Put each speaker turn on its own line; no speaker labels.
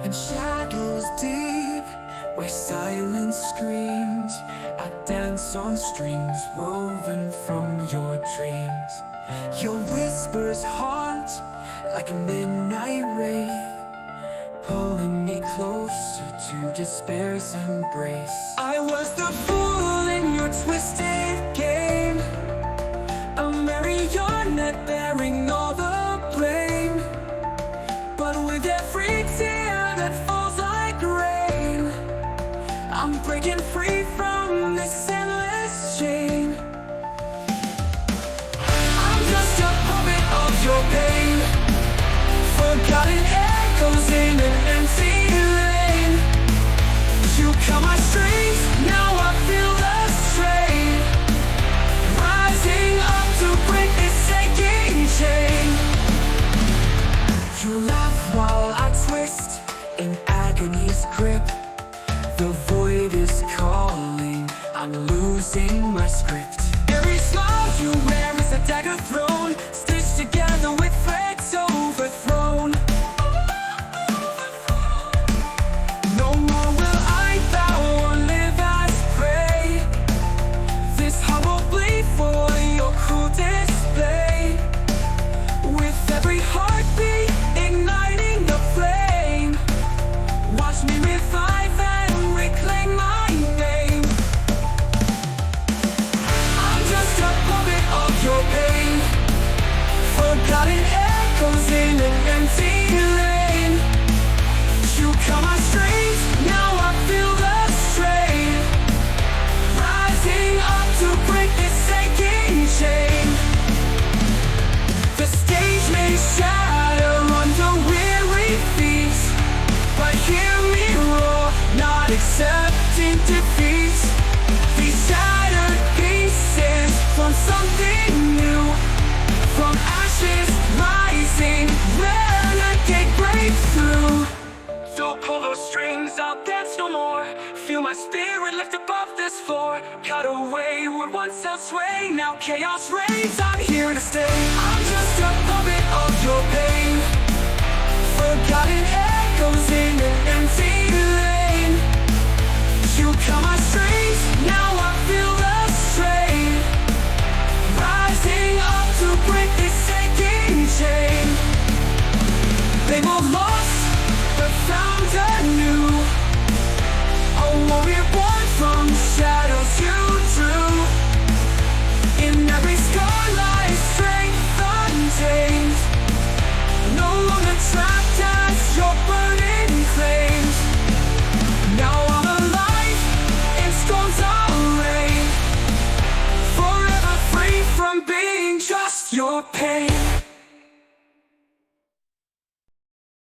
and shadows deep where silence screams. I dance on strings woven from your dreams. Your whispers haunt like a midnight rain, pulling me closer to despair's embrace. I was the fool in your twisted game, a marionette bearing all the blame. But with every tear that falls like rain, I'm breaking free from this endless chain. I'm just a puppet of your pain, forgotten echoes in an empty lane. You cut my strings, now I feel the strain, rising up to break this aching chain. You laugh while I twist in agony's grip. The void is calling, I'm losing my script. Every smile you wear is a dagger thrown, stitched together with threads overthrown. No more will I bow or live as prey. This heart will bleed for your cruel display. With every heartbeat igniting the flame, watch me revive and reclaim my name. I'm just a puppet of your pain, forgotten echoes in an empty lane. You cut my strings, now I feel the strain, rising up to break this aching chain. The stage may shatter under weary feet, but hear me roar, not accepting defeat. These shattered pieces from something new, from ashes rising, renegade breakthrough. Don't pull those strings, I'll dance no more. Feel my spirit lift above this floor. Cut away what once held sway, now chaos reigns, I'm here to stay. I'm just a puppet of your pain, forgotten echoes in an empty lane. You cut my strings, now I feel the strain, rising up to break this aching chain. They were lost, but found anew, a warrior born from shadows you drew. In every scar lies strength untamed, no longer trapped as your burden claims. Now I'm alive, in storms I'll reign, forever free from being just your pain.